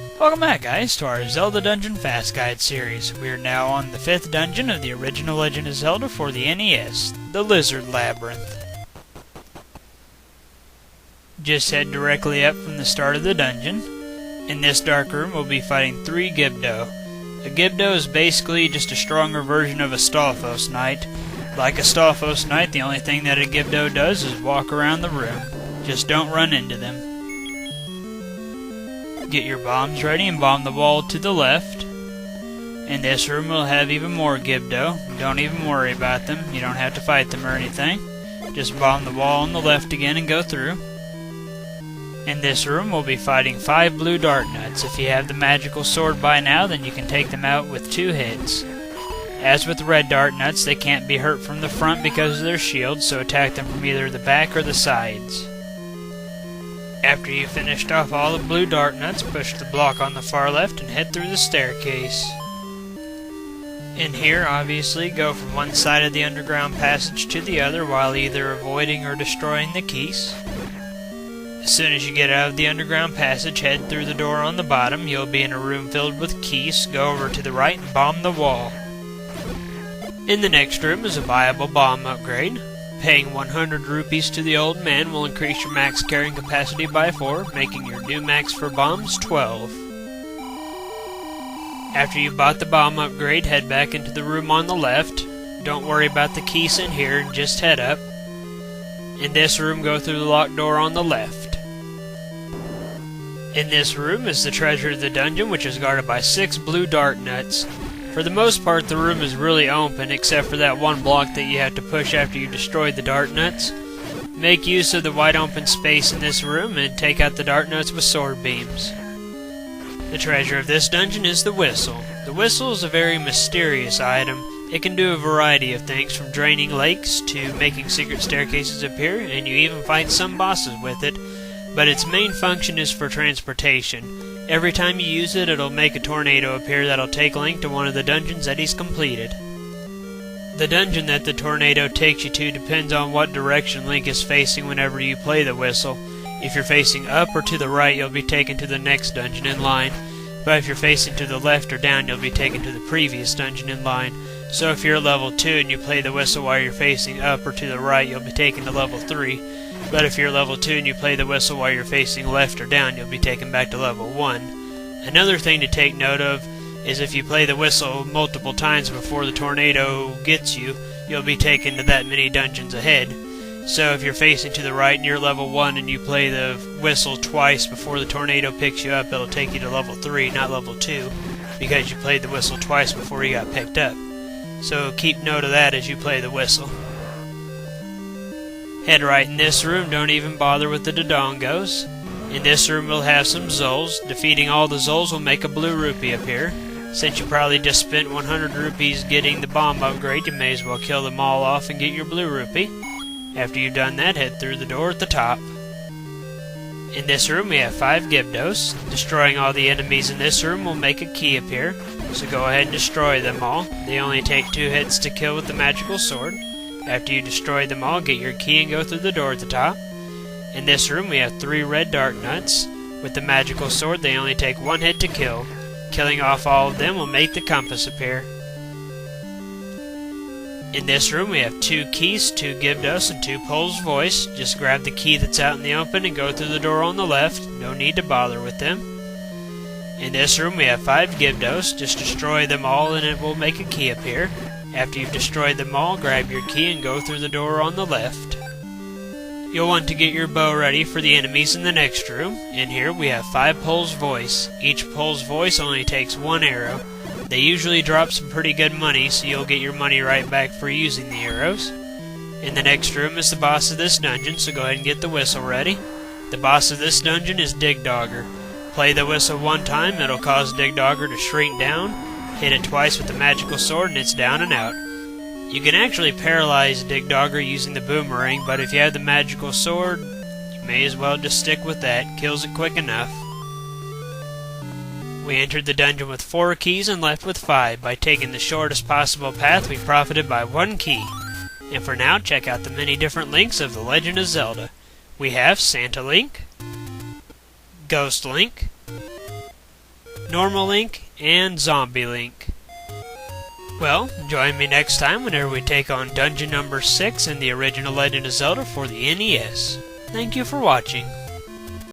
Welcome back, guys, to our Zelda Dungeon Fast Guide series. We are now on the 5th dungeon of the original Legend of Zelda for the NES, the Lizard Labyrinth. Just head directly up from the start of the dungeon. In this dark room, we'll be fighting 3 Gibdo. A Gibdo is basically just a stronger version of a Stalfos Knight. Like a Stalfos Knight, the only thing that a Gibdo does is walk around the room. Just don't run into them. Get your bombs ready and bomb the wall to the left. In this room we'll have even more Gibdo. Don't even worry about them. You don't have to fight them or anything. Just bomb the wall on the left again and go through. In this room we'll be fighting 5 blue dart nuts. If you have the magical sword by now, then you can take them out with 2 hits. As with the red dart nuts, they can't be hurt from the front because of their shield, so attack them from either the back or the sides. After you've finished off all the blue dart nuts, push the block on the far left and head through the staircase. In here, obviously, go from one side of the underground passage to the other while either avoiding or destroying the keys. As soon as you get out of the underground passage, head through the door on the bottom. You'll be in a room filled with keys. Go over to the right and bomb the wall. In the next room is a viable bomb upgrade. Paying 100 rupees to the old man will increase your max carrying capacity by 4, making your new max for bombs 12. After you've bought the bomb upgrade, head back into the room on the left. Don't worry about the keys in here, and just head up. In this room, go through the locked door on the left. In this room is the treasure of the dungeon, which is guarded by 6 blue dart nuts. For the most part, the room is really open, except for that one block that you have to push after you destroy the dart nuts. Make use of the wide open space in this room and take out the dart nuts with sword beams. The treasure of this dungeon is the whistle. The whistle is a very mysterious item. It can do a variety of things, from draining lakes to making secret staircases appear, and you even fight some bosses with it, but its main function is for transportation. Every time you use it, it'll make a tornado appear that'll take Link to one of the dungeons that he's completed. The dungeon that the tornado takes you to depends on what direction Link is facing whenever you play the whistle. If you're facing up or to the right, you'll be taken to the next dungeon in line, but if you're facing to the left or down, you'll be taken to the previous dungeon in line. So if you're level 2 and you play the whistle while you're facing up or to the right, you'll be taken to level 3. But if you're level 2 and you play the whistle while you're facing left or down, you'll be taken back to level 1. Another thing to take note of is if you play the whistle multiple times before the tornado gets you, you'll be taken to that many dungeons ahead. So if you're facing to the right and you're level 1 and you play the whistle twice before the tornado picks you up, it'll take you to level 3, not level 2, because you played the whistle twice before you got picked up. So keep note of that as you play the whistle. Head right in this room, don't even bother with the Dodongos. In this room we'll have some Zols. Defeating all the Zols will make a blue rupee appear. Since you probably just spent 100 rupees getting the bomb upgrade, you may as well kill them all off and get your blue rupee. After you've done that, head through the door at the top. In this room we have 5 Gibdos. Destroying all the enemies in this room will make a key appear, so go ahead and destroy them all. They only take 2 hits to kill with the magical sword. After you destroy them all, get your key and go through the door at the top. In this room we have 3 red dart nuts. With the magical sword they only take 1 hit to kill. Killing off all of them will make the compass appear. In this room we have 2 keys, 2 Gibdos, and 2 Pole's Voice. Just grab the key that's out in the open and go through the door on the left. No need to bother with them. In this room we have 5 Gibdos. Just destroy them all and it will make a key appear. After you've destroyed them all, grab your key and go through the door on the left. You'll want to get your bow ready for the enemies in the next room. In here we have 5 Pole's Voice. Each Pole's Voice only takes 1 arrow. They usually drop some pretty good money, so you'll get your money right back for using the arrows. In the next room is the boss of this dungeon, so go ahead and get the whistle ready. The boss of this dungeon is Digdogger. Play the whistle 1 time, it'll cause Digdogger to shrink down. Hit it twice with the magical sword and it's down and out. You can actually paralyze Digdogger using the Boomerang, but if you have the magical sword, you may as well just stick with that. Kills it quick enough. We entered the dungeon with 4 keys and left with 5. By taking the shortest possible path, we profited by 1 key. And for now, check out the many different Links of The Legend of Zelda. We have Santa Link, Ghost Link, Normal Link, and Zombie Link. Well, join me next time whenever we take on Dungeon number 6 in the original Legend of Zelda for the NES. Thank you for watching.